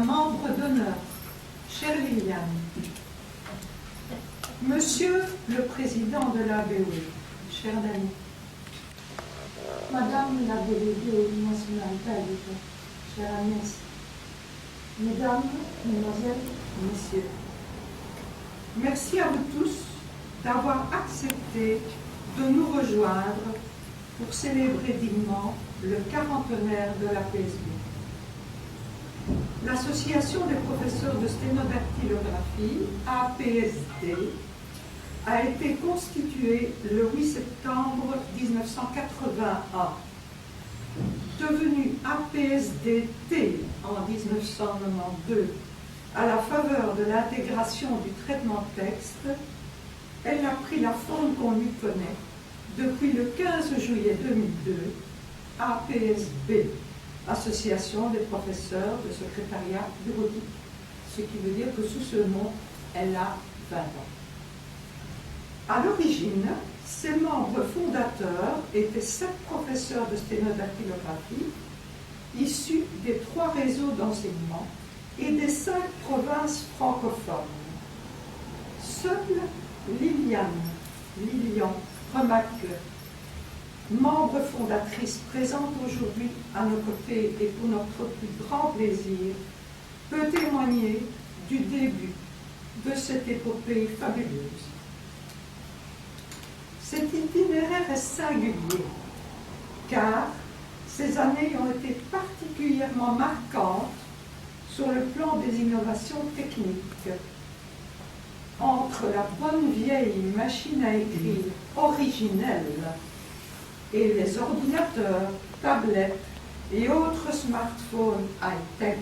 un membre d'honneur, chère Liliane. Monsieur le Président de la BOE, chère Dany. Madame la déléguée nationale belge, chère Agnès. Mesdames, Mesdemoiselles, Messieurs. Merci à vous tous d'avoir accepté de nous rejoindre pour célébrer dignement le 40aire de la PSB. L'Association des professeurs de sténodactylographie, APSD, a été constituée le 8 septembre 1981. Devenue APSDT en 1992, à la faveur de l'intégration du traitement de texte, elle a pris la forme qu'on lui connaît depuis le 15 juillet 2002, APSB, Association des professeurs de secrétariat bureautique, ce qui veut dire que sous ce nom, elle a 20 ans. À l'origine, ses membres fondateurs étaient 7 professeurs de sténodactylographie, issus des 3 réseaux d'enseignement et des 5 provinces francophones. Seule Lilian Remacle, membre fondatrice présente aujourd'hui à nos côtés et pour notre plus grand plaisir, peut témoigner du début de cette épopée fabuleuse. Cet itinéraire est singulier, car ces années ont été particulièrement marquantes sur le plan des innovations techniques. Entre la bonne vieille machine à écrire originelle et les ordinateurs, tablettes et autres smartphones high-tech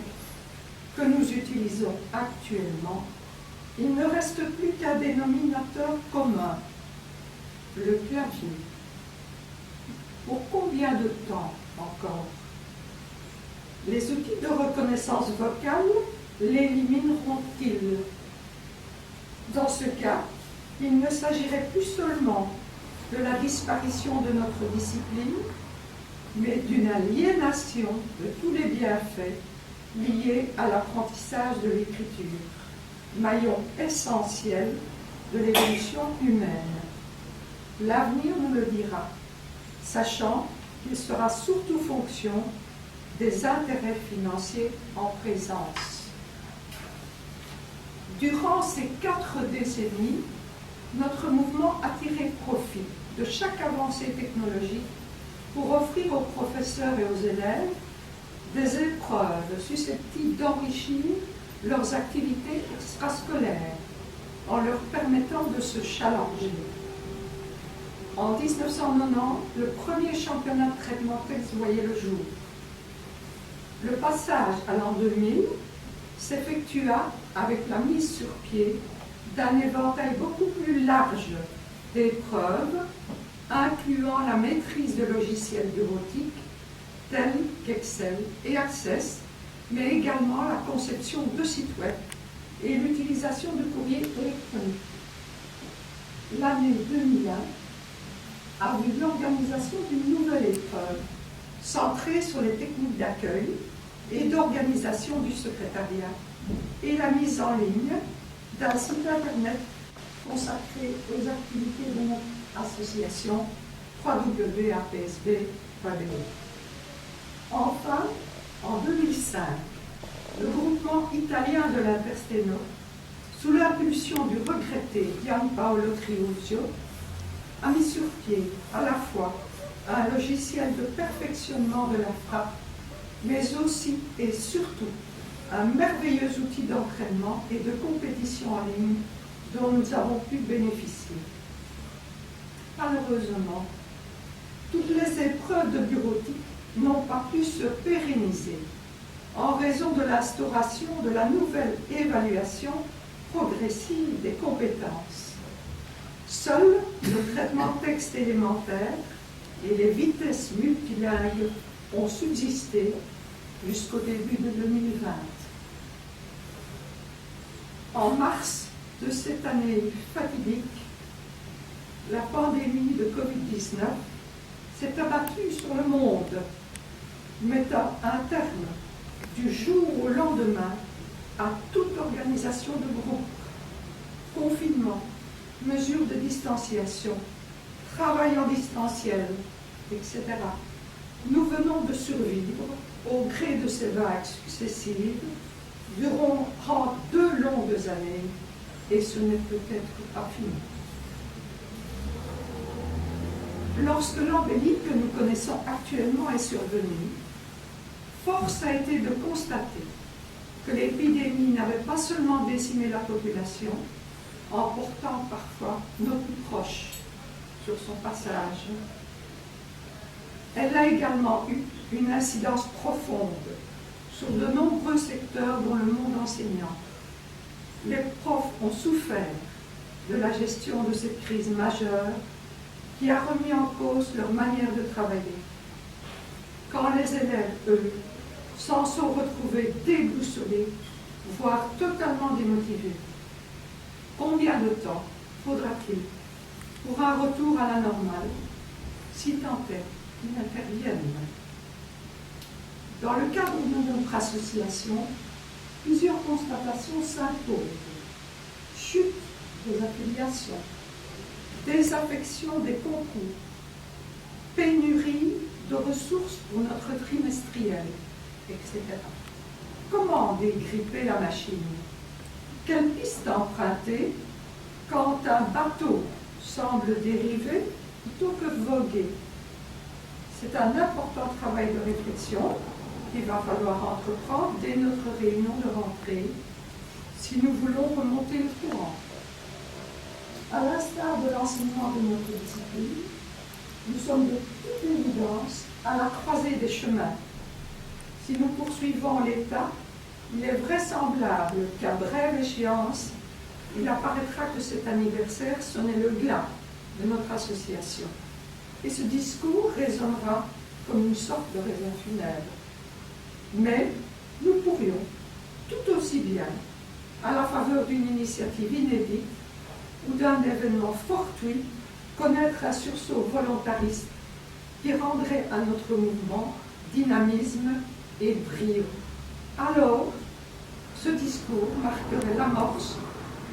que nous utilisons actuellement, il ne reste plus qu'un dénominateur commun, le clavier. Pour combien de temps encore? Les outils de reconnaissance vocale l'élimineront-ils? Dans ce cas, il ne s'agirait plus seulement de la disparition de notre discipline, mais d'une aliénation de tous les bienfaits liés à l'apprentissage de l'écriture, maillon essentiel de l'évolution humaine. L'avenir nous le dira, sachant qu'il sera surtout fonction des intérêts financiers en présence. Durant ces 4 décennies, notre mouvement a tiré profit de chaque avancée technologique pour offrir aux professeurs et aux élèves des épreuves susceptibles d'enrichir leurs activités extrascolaires en leur permettant de se challenger. En 1990, le premier championnat de traitement de texte voyait le jour. Le passage à l'an 2000 s'effectua avec la mise sur pied d'un éventail beaucoup plus large d'épreuves, incluant la maîtrise de logiciels bureautiques tels qu'Excel et Access, mais également la conception de sites web et l'utilisation de courrier électronique. L'année 2001 a vu l'organisation d'une nouvelle épreuve centrée sur les techniques d'accueil et d'organisation du secrétariat et la mise en ligne d'un site internet consacré aux activités de notre association www.apsb.be. Enfin, en 2005, le groupement italien de l'Intersteno, sous l'impulsion du regretté Gianpaolo Triuzio, a mis sur pied à la fois un logiciel de perfectionnement de la frappe, mais aussi et surtout un merveilleux outil d'entraînement et de compétition en ligne dont nous avons pu bénéficier. Malheureusement, toutes les épreuves de bureautique n'ont pas pu se pérenniser en raison de l'instauration de la nouvelle évaluation progressive des compétences. Seul le traitement de texte élémentaire et les vitesses multilingues ont subsisté jusqu'au début de 2020. En mars de cette année fatidique, la pandémie de Covid-19 s'est abattue sur le monde, mettant un terme du jour au lendemain à toute organisation de groupe, confinement, mesures de distanciation, travail en distanciel, etc. Nous venons de survivre au gré de ces vagues successives durant 2 longues années, et ce n'est peut-être pas fini. Lorsque l'embellie que nous connaissons actuellement est survenue, force a été de constater que l'épidémie n'avait pas seulement décimé la population, emportant parfois nos plus proches sur son passage. Elle a également eu une incidence profonde sur de nombreux secteurs dans le monde enseignant. Les profs ont souffert de la gestion de cette crise majeure qui a remis en cause leur manière de travailler. Quand les élèves, eux, s'en sont retrouvés déboussolés, voire totalement démotivés. Combien de temps faudra-t-il pour un retour à la normale, si tant est qu'ils n'interviennent? Dans le cadre de notre association, plusieurs constatations s'imposent. Chute des affiliations, désaffection des concours, pénurie de ressources pour notre trimestriel, etc. Comment dégripper la machine? Quelle piste emprunter quand un bateau semble dériver plutôt que voguer? C'est un important travail de réflexion qu'il va falloir entreprendre dès notre réunion de rentrée si nous voulons remonter le courant. À l'instar de l'enseignement de notre discipline, nous sommes de toute évidence à la croisée des chemins. Si nous poursuivons l'état, il est vraisemblable qu'à brève échéance, il apparaîtra que cet anniversaire sonnait le glas de notre association. Et ce discours résonnera comme une sorte de raisin funèbre. Mais nous pourrions, tout aussi bien, à la faveur d'une initiative inédite ou d'un événement fortuit, connaître un sursaut volontariste qui rendrait à notre mouvement dynamisme et brio. Alors, ce discours marquerait l'amorce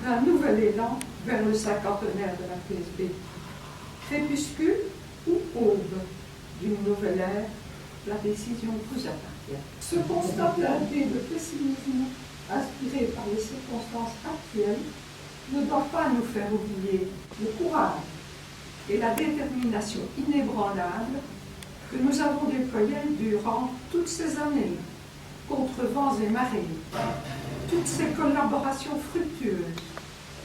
d'un nouvel élan vers le cinquantenaire de la PSB. Crépuscule ou aube d'une nouvelle ère, la décision vous appartient. Ce constat teinté de pessimisme, inspiré par les circonstances actuelles, ne doit pas nous faire oublier le courage et la détermination inébranlable que nous avons déployés durant toutes ces années, contre vents et marées, toutes ces collaborations fructueuses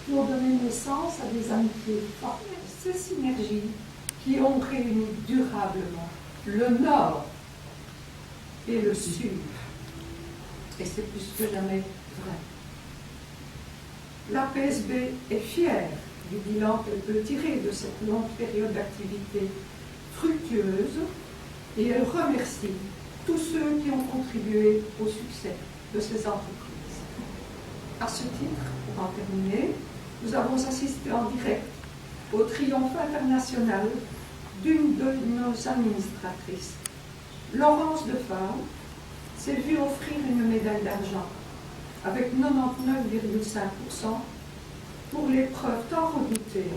pour donner naissance à des amitiés fortes, ces synergies qui ont réuni durablement le Nord et le Sud. Et c'est plus que jamais vrai. La PSB est fière du bilan qu'elle peut tirer de cette longue période d'activité fructueuse et elle remercie tous ceux qui ont contribué au succès de ces entreprises. À ce titre, pour en terminer, nous avons assisté en direct au triomphe international d'une de nos administratrices. Laurence Defabre s'est vue offrir une médaille d'argent avec 99,5% pour l'épreuve tant redoutée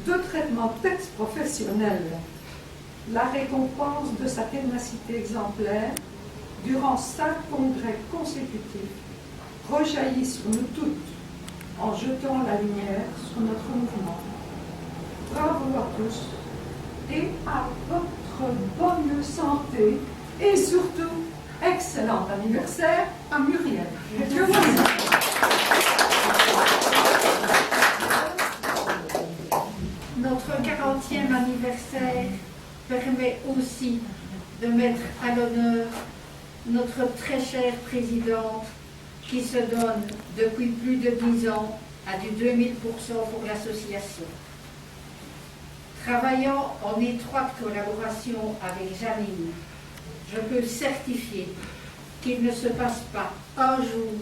de traitement texte professionnel, la récompense de sa ténacité exemplaire durant 5 congrès consécutifs rejaillit sur nous toutes en jetant la lumière sur notre mouvement. Bravo à tous et à votre bonne santé et surtout excellent anniversaire à Muriel. Dieu merci. Notre 40e anniversaire permet aussi de mettre à l'honneur notre très chère présidente qui se donne depuis plus de 10 ans à du 2000% pour l'association. Travaillant en étroite collaboration avec Janine, je peux certifier qu'il ne se passe pas un jour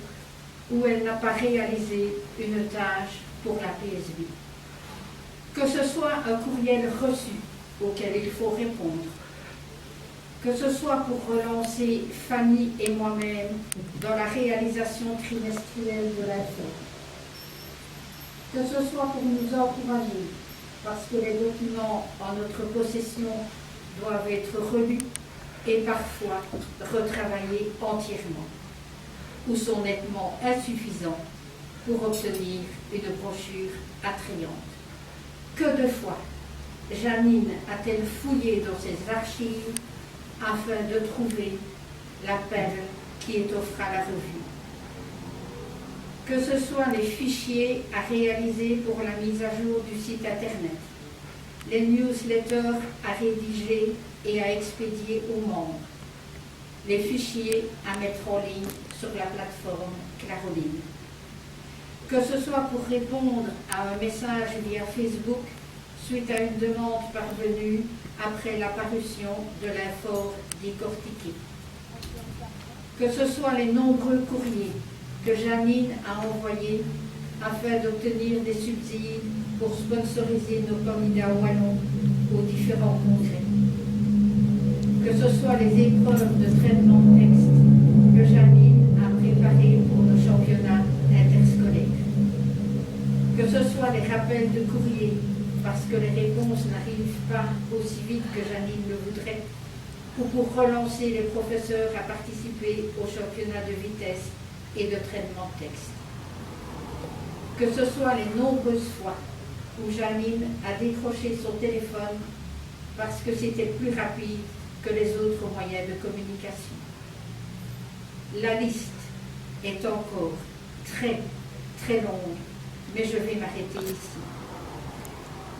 où elle n'a pas réalisé une tâche pour la PSB. Que ce soit un courriel reçu auquel il faut répondre, que ce soit pour relancer Fanny et moi-même dans la réalisation trimestrielle de l'INFOR. Que ce soit pour nous encourager, parce que les documents en notre possession doivent être relus et parfois retravaillés entièrement, ou sont nettement insuffisants pour obtenir une brochure attrayante. Que de fois Janine a-t-elle fouillé dans ses archives afin de trouver la perle qui étoffera la revue. Que ce soit les fichiers à réaliser pour la mise à jour du site internet, les newsletters à rédiger et à expédier aux membres, les fichiers à mettre en ligne sur la plateforme Claroline. Que ce soit pour répondre à un message via Facebook suite à une demande parvenue après la parution de l'Infor décortiqué. Que ce soit les nombreux courriers que Janine a envoyés afin d'obtenir des subsides pour sponsoriser nos candidats wallons aux différents congrès. Que ce soit les épreuves de traitement de texte que Janine a préparées pour nos championnats interscolaires. Que ce soit les rappels de courrier parce que les réponses n'arrivent pas aussi vite que Janine le voudrait, ou pour relancer les professeurs à participer au championnat de vitesse et de traitement de texte. Que ce soit les nombreuses fois où Janine a décroché son téléphone parce que c'était plus rapide que les autres moyens de communication. La liste est encore très, très longue, mais je vais m'arrêter ici.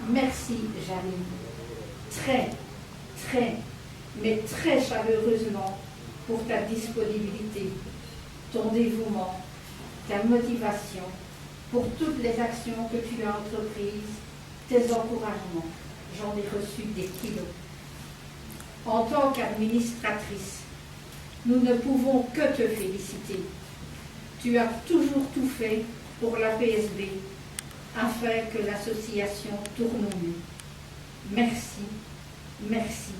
Merci Janine, très, très, mais très chaleureusement pour ta disponibilité, ton dévouement, ta motivation, pour toutes les actions que tu as entreprises, tes encouragements. J'en ai reçu des kilos. En tant qu'administratrice, nous ne pouvons que te féliciter. Tu as toujours tout fait pour la PSB afin que l'association tourne au mieux. Merci, merci,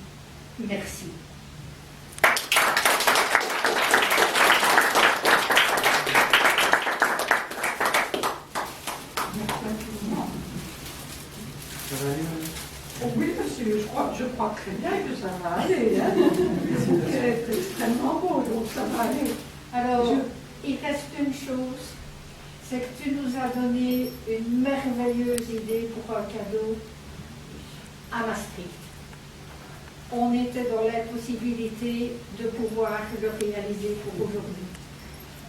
merci. Oui, monsieur, je crois très bien que ça va aller. Hein. C'est extrêmement beau, donc ça va aller. Alors, il reste une chose, c'est que tu nous as donné une merveilleuse idée pour un cadeau à Maastricht. On était dans l'impossibilité de pouvoir le réaliser pour aujourd'hui.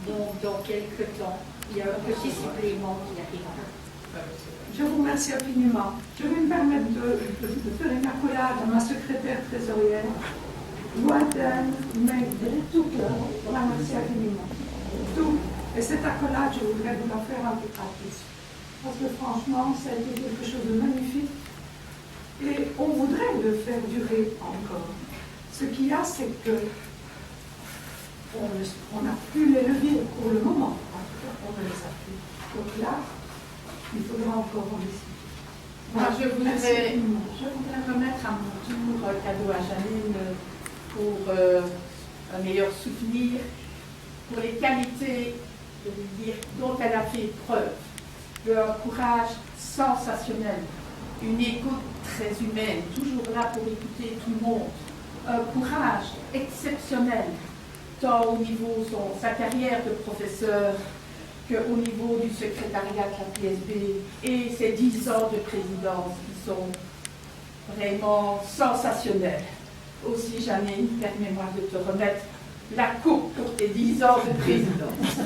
Donc, dans quelques temps, il y a un petit supplément qui arrivera. Je vous remercie infiniment. Je vais me permettre de faire une accolade à ma secrétaire trésorière, lointaine, mais de tout cœur. Je la remercie infiniment. Tout. Et cette accolade, je voudrais vous la faire un peu gratis. Parce que franchement, ça a été quelque chose de magnifique. Et on voudrait le faire durer encore. Ce qu'il y a, c'est que on n'a plus les leviers pour le moment. On ne les a plus. Donc là, il faudra encore en décider. Moi, je voudrais remettre à mon tour un cadeau à Janine pour un meilleur souvenir, pour les qualités de lui dire, dont elle a fait preuve, un courage sensationnel, une écoute très humaine, toujours là pour écouter tout le monde, un courage exceptionnel, tant au niveau de sa carrière de professeur qu'au niveau du secrétariat de la PSB et ses 10 ans de présidence qui sont vraiment sensationnels. Aussi, Janine, permets-moi de te remettre la coupe pour tes 10 ans de présidence.